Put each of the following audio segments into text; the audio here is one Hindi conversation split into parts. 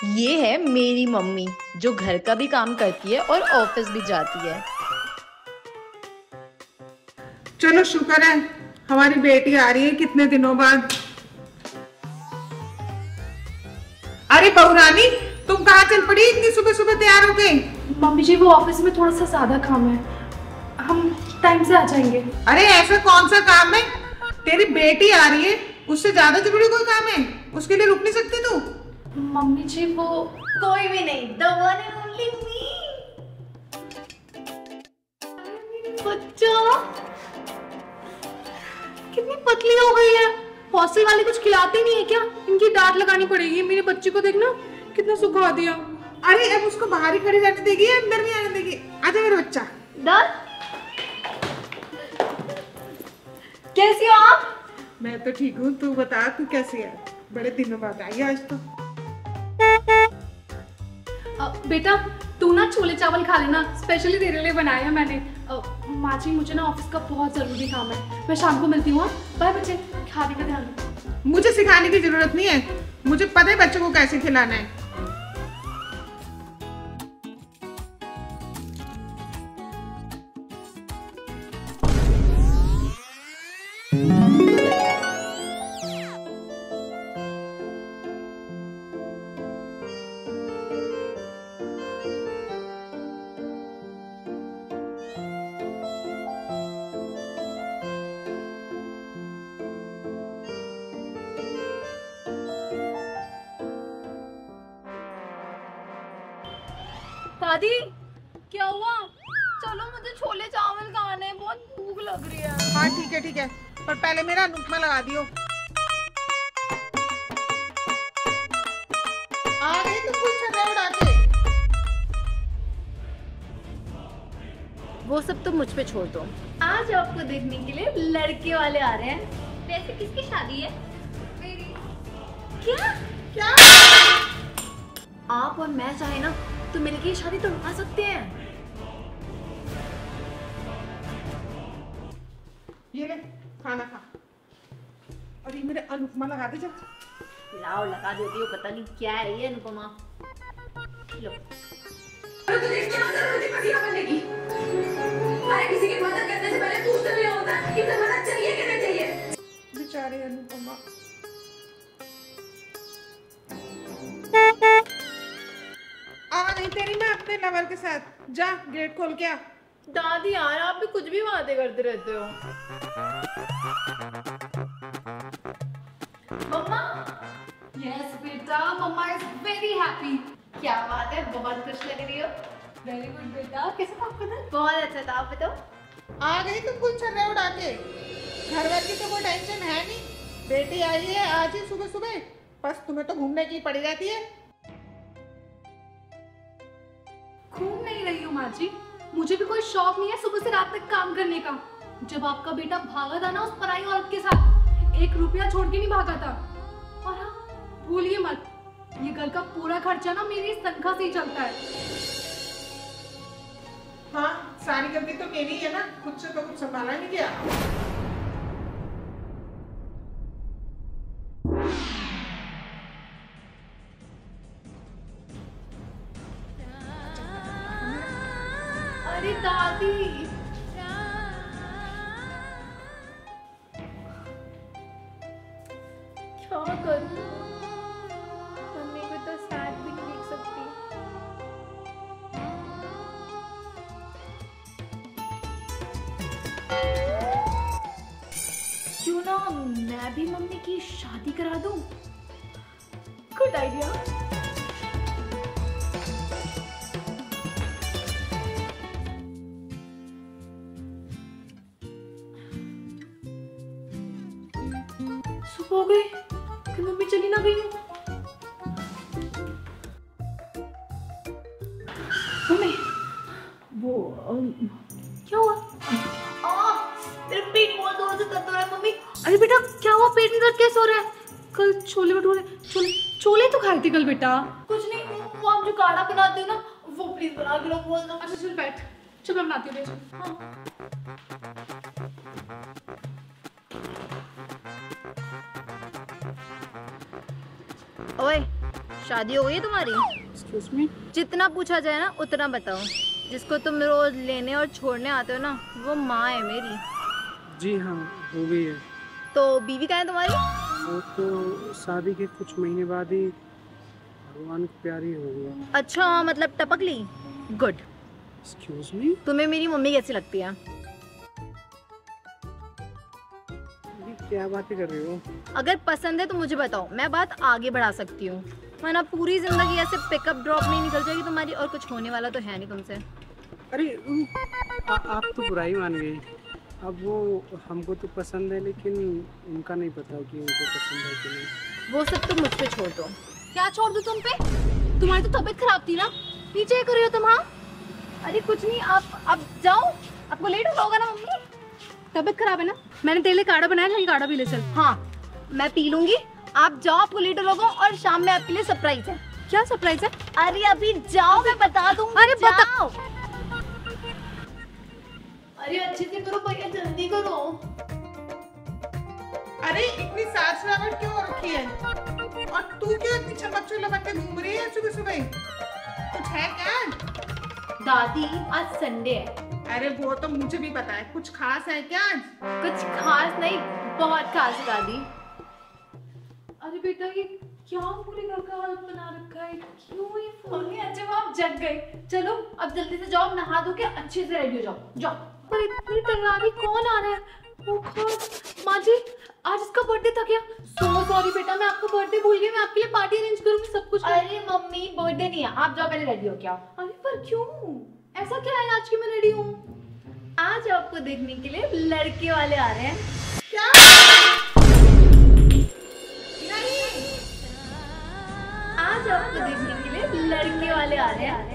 ये है मेरी मम्मी जो घर का भी काम करती है और ऑफिस भी जाती है। चलो शुक्र है हमारी बेटी आ रही है कितने दिनों बाद। अरे बहू रानी, तुम कहाँ चल पड़ी इतनी सुबह सुबह तैयार हो गई? मम्मी जी वो ऑफिस में थोड़ा सा ज्यादा काम है, हम टाइम से आ जाएंगे। अरे ऐसा कौन सा काम है? तेरी बेटी आ रही है, उससे ज्यादा जरूरी कोई काम है? उसके लिए रुक नहीं सकती तू? मम्मी जी वो कोई भी नहीं, the one and only me। बच्चा कितनी पतली हो गई है, हॉस्टल वाले कुछ खिलाते नहीं है क्या? इनकी डांट लगानी पड़ेगी। मेरे बच्चे को देखना कितना सुखा दिया। अरे अब उसको बाहर ही खड़ी रहने देगी या अंदर नहीं आने देगी? आजा मेरा बच्चा। डर कैसी हो आप? मैं तो ठीक हूँ, तू बता तू कैसी है? बड़े दिनों बाद आई है आज तो। बेटा तू ना छोले चावल खा लेना, स्पेशली तेरे लिए बनाया है मैंने। माँ जी मुझे ना ऑफिस का बहुत जरूरी काम है, मैं शाम को मिलती हूँ। बाय बच्चे, खाने का ध्यान रखो। मुझे सिखाने की जरूरत नहीं है, मुझे पता है बच्चों को कैसे खिलाना है। दादी क्या हुआ? चलो मुझे छोले चावल खाने हैं, बहुत भूख लग रही है। हाँ ठीक है, पर पहले मेरा अनुपमा लगा दियो। आ गई तुम कुछ छर्रे उड़ा के। वो सब तो मुझ पे छोड़ दो। आज आपको देखने के लिए लड़के वाले आ रहे हैं। वैसे किसकी शादी है? मेरी। क्या? क्या? आप और मैं चाहे ना तो मिलके ये शादी तोड़वा सकते हैं। ये ले खाना खा। और ये मेरे अनुपमा लगा दे जब। लाओ लगा देती हो, पता नहीं क्या है ये अनुपमा। लो। तुझे क्या जरूरत है पसीना करने की? अरे किसी की मदद करने से पहले पूछ तो लिया होता कि तुम्हें मदद चाहिए कि नहीं चाहिए? बेचारे अनुपमा। आ गई तेरी मैं अपने लवर के साथ। जा गेट खोल के आ। दादी यार आप भी कुछ भी बातें करते रहते हो। मम्मा। यस बेटा, मम्मा इज वेरी हैप्पी। क्या बात है, बहुत खुश लग रही हो। वेरी गुड बेटा, कैसा था आपका दिन? बहुत अच्छा था, आप बताओ। आ गई तुम कुछ छर्रे उड़ा के। घर वर की तो कोई टेंशन है नहीं, बेटी आई है आज ही सुबह सुबह, बस तुम्हें तो घूमने की पड़ी रहती है। घूम नहीं रही हूँ माँ जी, मुझे भी कोई शौक नहीं है सुबह से रात तक काम करने का। जब आपका बेटा भागा था ना उस पराई औरत के साथ, 1 रुपया छोड़ के नहीं भागा था। और हाँ भूलिए मत, ये घर का पूरा खर्चा ना मेरी इस तनख्वाह से ही चलता है। हाँ सारी गलती तो मेरी है ना, खुद से तो कुछ संभाला नहीं गया। अरे दादी क्या करूं? मम्मी को तो सैड भी नहीं देख सकती। क्यों ना मैं भी मम्मी की शादी करा दूं? Good idea. सुबह हो गई कि मम्मी चली ना गई। मम्मी वो क्या हुआ? मेरा पेट बहुत जोर से दर्द हो रहा है मम्मी। अरे बेटा क्या हुआ, पेट में दर्द कैसे हो रहा है? कल छोले भटूरे छोले तो खाए थे कल बेटा। कुछ नहीं, वो आप जो काढ़ा बनाते हो ना वो प्लीज बना के लो, बोल दो। अच्छा चल बैठ, चल मैं बनाती हूँ। हाँ। ओए शादी हो गई है तुम्हारी? Excuse me? जितना पूछा जाए ना उतना बताओ। जिसको तुम रोज लेने और छोड़ने आते हो ना, वो माँ है मेरी। जी हाँ, हो गई है। तो बीवी कहाँ है तुम्हारी? वो तो शादी के कुछ महीने बाद ही भगवान को प्यारी हो गया। अच्छा, मतलब टपक ली। गुड। Excuse me? तुम्हें मेरी मम्मी कैसी लगती है? क्या बातें कर रही हो? अगर पसंद है तो मुझे बताओ, मैं बात आगे बढ़ा सकती हूँ, वरना पूरी जिंदगी ऐसे पिकअप ड्रॉप में निकल जाएगी तुम्हारी, और कुछ होने वाला तो है नहीं तुमसे। अरे आप तो बुराई मान गई। अब वो हमको तो पसंद है, लेकिन उनका नहीं पता कि उनको पसंद है कि नहीं। वो सब तुम मुझ पे छोड़ दो। क्या छोड़ दूं तुम पे? तुम्हारी तो तबीयत खराब थी ना, पीछे कर रही हो तुम। हाँ, अरे कुछ नहीं, आप अब जाओ, आपको लेट होगा ना। मम्मी तबीयत खराब है ना, मैंने तेरे लिए काढ़ा बनाया, कहीं काढ़ा पी ले चल। हाँ, मैं पी लूंगी, आप जाओ, आपको लेट होगा, और शाम में आपके लिए सरप्राइज है। क्या सरप्राइज है? अरे अभी जाओ, मैं बता दूंगी। अरे बताओ। अरे अच्छे से करो भैया, जल्दी करो। अरे इतनी साज सजावट क्यों हो रखी है? और तू क्यों इतनी चमक चमक के घूम रही है सुबह सुबह? कुछ है क्या? दादी आज संडे है। अरे वो तो मुझे भी पता है, कुछ खास है क्या आज? कुछ खास नहीं, बहुत खास है दादी। अरे बेटा, ये क्या पूरे घर का हाल बना रखा है? क्यों ये फोन? अच्छा वो आप जग गए। चलो अब जल्दी से जाओ, नहा धो के अच्छे से रेडी हो जाओ। जाओ। पर इतनी तैयारी कौन आ रहा है? ओ गॉड, माँ जी आज इसका बर्थडे था क्या? सो सॉरी बेटा, मैं आपका बर्थडे भूल गई। मैं आपके लिए पार्टी अरेंज करूंगी, सब कुछ। अरे मम्मी, बर्थडे नहीं है, आप जाओ पहले रेडी हो क्या। अरे पर क्यों? ऐसा क्या है आज की मैं रेडी हूँ? आज आपको देखने के लिए लड़के वाले आ रहे हैं। क्या? नहीं। आज आपको देखने के लिए लड़के वाले आ रहे हैं।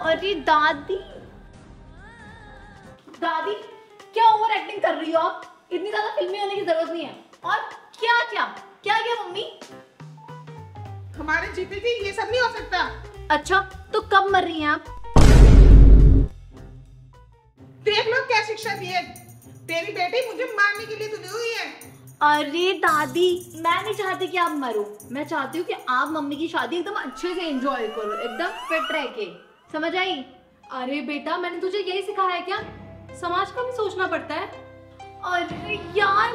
अरे दादी, दादी क्या ओवर एक्टिंग कर रही हो आप? इतनी ज्यादा फिल्मी होने की जरूरत नहीं है। और क्या क्या क्या क्या मम्मी? हमारे जीते जी ये सब नहीं हो सकता। अच्छा, तो कब मर रही हैं आप? देख लो क्या शिक्षा दी है। तेरी बेटी मुझे मारने के लिए तुली हुई है। अरे दादी, मैं नहीं चाहती कि आप मरो, मैं चाहती हूँ कि आप मम्मी की शादी एकदम अच्छे से एंजॉय करो, एकदम फिट रह के। समझ आई? अरे बेटा, मैंने तुझे यही सिखाया है क्या? समाज का भी सोचना पड़ता है। अरे यार,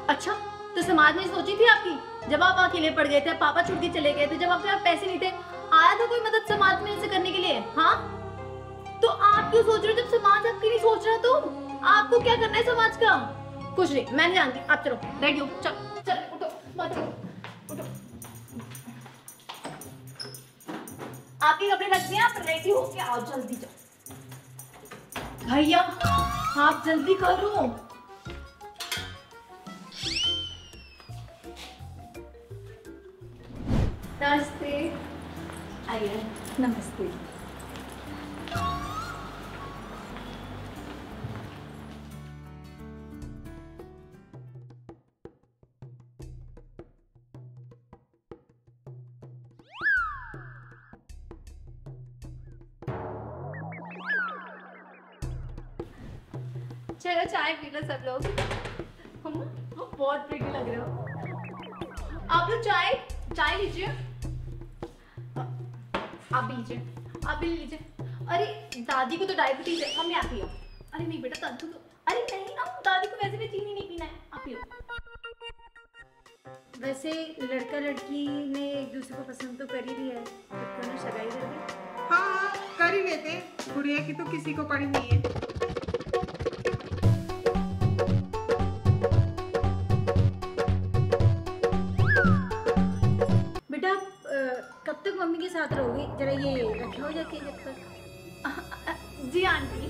अच्छा तो समाज ने सोची थी आपकी? जब आप अकेले पड़ गए थे, पापा छुट्टी चले गए थे, जब आपके पास पैसे नहीं थे, आया था कोई मदद समाज में ऐसे करने के लिए? हाँ, तो आप क्यों सोच रहे हो? जब समाज आपकी नहीं सोच रहा तो आपको क्या करना है समाज का? कुछ नहीं, मैं नहीं जानती। आप चलो, रेडी हो, चलो चलो, उठो मत चलो, उठो। आपके कपड़े रख दिए, आप रेडी हो के आओ, जल्दी जाओ। भैया आप जल्दी करो। नमस्ते। आइए। नमस्ते। चलो चाय पी लो सब लोग। मम्मा बहुत प्रिटी लग रहे हो आप लोग। चाय चाय लीजिए, आप भी लीजिए, आप भी लीजिए। अरे दादी को तो डायबिटीज है, मम्मी आप पियो। अरे नहीं बेटा, दादी को, अरे नहीं ना, दादी को वैसे भी चीनी नहीं पीना है, आप पियो। वैसे लड़का लड़की ने एक दूसरे को पसंद तो कर ही लिया है, तो ना सगाई कर दे। हाँ कर ही लेते, गुड़िया की तो किसी को पड़ी नहीं है। बेटा कब तक मम्मी के साथ रहोगी? जरा ये रखे हो जाके जब तक। जी आंटी।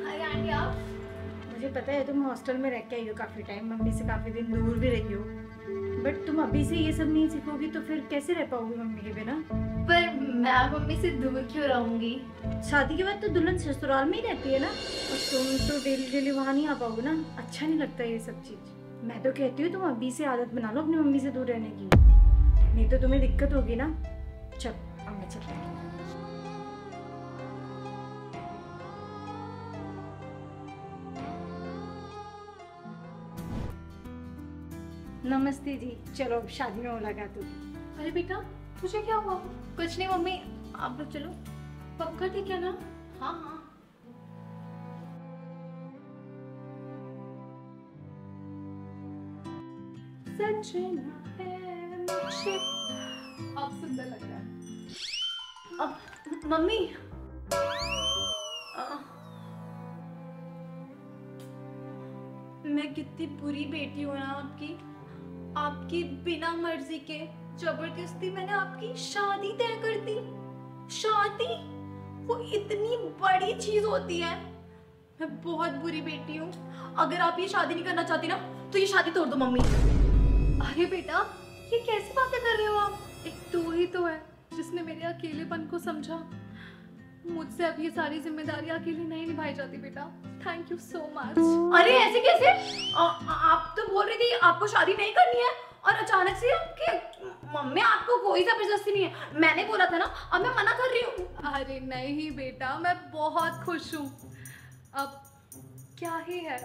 अरे आंटी आप, मुझे पता है तुम हॉस्टल में रह के आई हो काफी टाइम, मम्मी से काफी दिन दूर भी रही हो, बट तुम अभी से ये सब नहीं सीखोगी तो फिर कैसे रह पाओगी मम्मी के बिना? पर मैं मम्मी से दूर क्यों रहूंगी? शादी के बाद तो दुल्हन ससुराल में ही रहती है ना, और तुम तो डेली डेली वहाँ नहीं आ पाओगे ना, अच्छा नहीं लगता ये सब चीज। मैं तो कहती हूँ तुम अभी से आदत बना लो अपनी मम्मी से दूर रहने की, नहीं तो तुम्हें दिक्कत होगी ना। चल अब मैं चलती हूँ। नमस्ते जी, चलो अब शादी में मुलाकात होगी। अरे बेटा तुझे क्या हुआ? कुछ नहीं मम्मी, आप लोग चलो। पक्का ठीक है ना? हाँ हाँ। सजना है मुझे अब सुंदर लग रहा है। अब मम्मी मैं कितनी बुरी बेटी हूँ ना आपकी। आपकी बिना मर्जी के जबरदस्ती मैंने आपकी शादी तय कर दी। शादी वो इतनी बड़ी चीज होती है। मैं बहुत बुरी बेटी हूँ। अगर आप ये शादी नहीं करना चाहती ना तो ये शादी तोड़ दो मम्मी। अरे बेटा ये कैसी बातें कर रहे हो आप? एक तू ही तो है जिसने मेरे अकेलेपन को समझा। मुझसे अब ये सारी जिम्मेदारियां अकेली नहीं निभाई जाती बेटा। Thank you so much. अरे ऐसे कैसे? आप तो बोल रही थी आपको शादी नहीं करनी है और अचानक से आपके मम्मी आपको कोई जबरदस्ती नहीं है। मैंने बोला था ना, अब मैं मना कर रही हूँ। अरे नहीं बेटा मैं बहुत खुश हूँ। अब क्या ही है,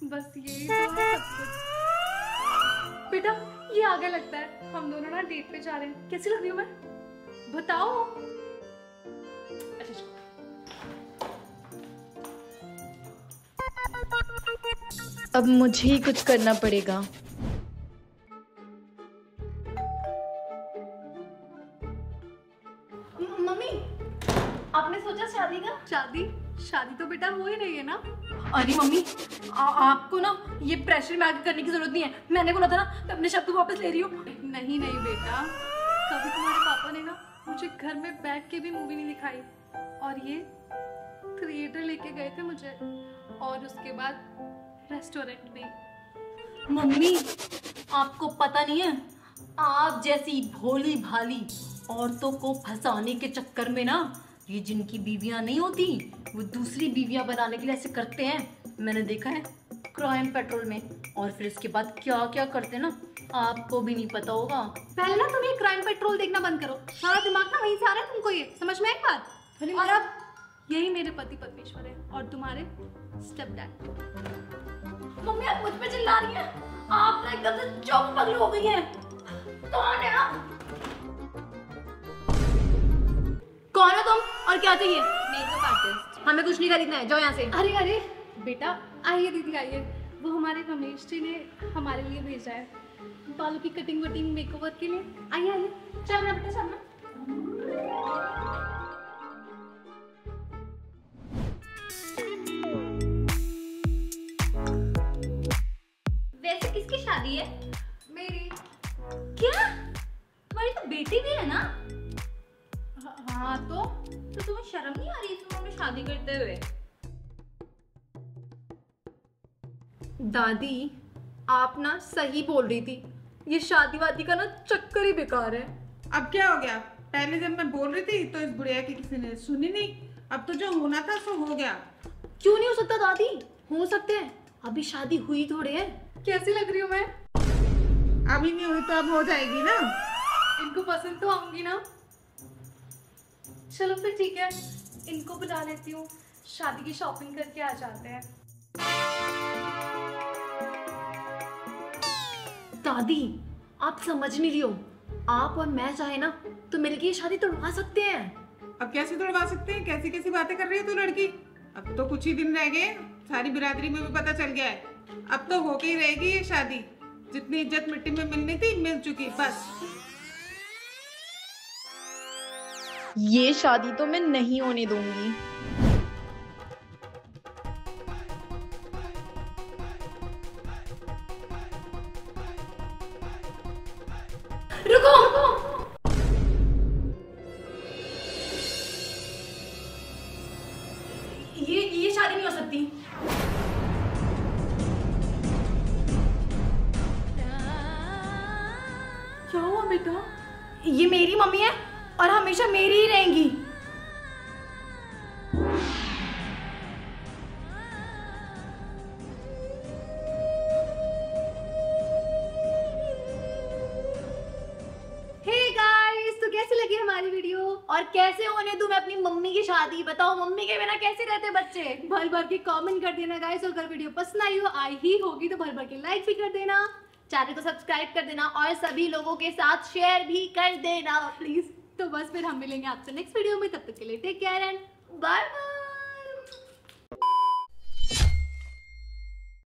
बस यही तो है सब कुछ। बेटा ये आगे लगता है हम दोनों ना डेट पे जा रहे हैं। कैसी लग रही हूँ मैं बताओ? अच्छा अब मुझे ही कुछ करना पड़ेगा। मम्मी आपने सोचा शादी का? शादी तो बेटा हो ही रही है ना। अरे मम्मी आपको ना ये प्रेशर में आगे करने की जरूरत नहीं है। मैंने बोला था ना, मैं अपने शब्द वापस ले रही हूँ। नहीं नहीं बेटा, कभी तुम्हारे पापा ने ना मुझे घर में बैठ के भी मूवी नहीं दिखाई और ये थिएटर लेके गए थे मुझे और उसके बाद रेस्टोरेंट भी। मम्मी आपको पता नहीं है, आप जैसी भोली भाली औरतों को फंसाने के चक्कर में ना ये जिनकी बीवियां नहीं होती वो दूसरी बीवियां बनाने के लिए ऐसे करते हैं। मैंने देखा है क्राइम पेट्रोल में। और फिर इसके बाद क्या क्या करते हैं ना आपको भी नहीं पता होगा। पहले ना तुम ये क्राइम पेट्रोल देखना बंद करो। सारा दिमाग ना वहीं से आ रहा है तुमको। ये समझ में आई बात? और अब यही मेरे पति परमेश्वर है और तुम्हारे स्टेप डैड। मम्मी आप मुझ पे चिल्ला रही हैं। आप ना एकदम से चौक पगली हो गई हैं। कौन है आप? कौन हो तुम और क्या चाहिए? Makeup artist. हमें कुछ नहीं खरीदना है, जाओ यहाँ से। अरे अरे बेटा आइए दीदी आइए। वो हमारे रमेश जी ने हमारे लिए भेजा है बालों की कटिंग वटिंग मेकओवर के लिए। आइए आइए। चलना बेटा चलना। वैसे किसकी शादी है? मेरी। क्या? तुम्हारी तो बेटी भी है ना? हाँ तो तुम्हें शर्म नहीं आ रही इस उम्र में शादी करते हुए? दादी आप ना सही बोल रही थी। ये शादी वादी का ना चक्कर ही बेकार है। अब क्या हो गया? पहले जब मैं बोल रही थी तो इस बुढ़िया की किसी ने सुनी नहीं। अब तो जो होना था सो हो गया। क्यों नहीं हो सकता दादी? हो सकते हैं। अभी शादी हुई थोड़े है। कैसी लग रही हूँ मैं? अभी नहीं हुई तो अब हो जाएगी ना। इनको पसंद तो आऊंगी ना। चलो फिर ठीक है, इनको बुला लेती हूँ, शादी की शॉपिंग करके आ जाते हैं। दादी आप समझ नहीं रही हो। आप और मैं चाहे ना तो मिलके ये शादी तोड़वा सकते हैं। अब कैसे तोड़वा सकते हैं? कैसी कैसी बातें कर रही है तू लड़की? अब तो कुछ ही दिन रह गए, सारी बिरादरी में भी पता चल गया है। अब तो होके ही रहेगी ये शादी। जितनी इज्जत मिट्टी में मिलनी थी मिल चुकी, बस। ये शादी तो मैं नहीं होने दूंगी। रुको ये शादी नहीं हो सकती। क्या हुआ बेटा? ये मेरी मम्मी है और हमेशा मेरी ही रहेंगी। हे गाइस, तो कैसी लगी हमारी वीडियो? और कैसे होने दूं मैं अपनी मम्मी की शादी? बताओ मम्मी के बिना कैसे रहते बच्चे? भर भर के कमेंट कर देना गाइस। और अगर वीडियो पसंद आई ही होगी तो भर भर के लाइक भी कर देना। चैनल को सब्सक्राइब कर देना और सभी लोगों के साथ शेयर भी कर देना प्लीज। तो बस फिर हम मिलेंगे आपसे नेक्स्ट वीडियो में, तब तक के लिए take care and bye bye.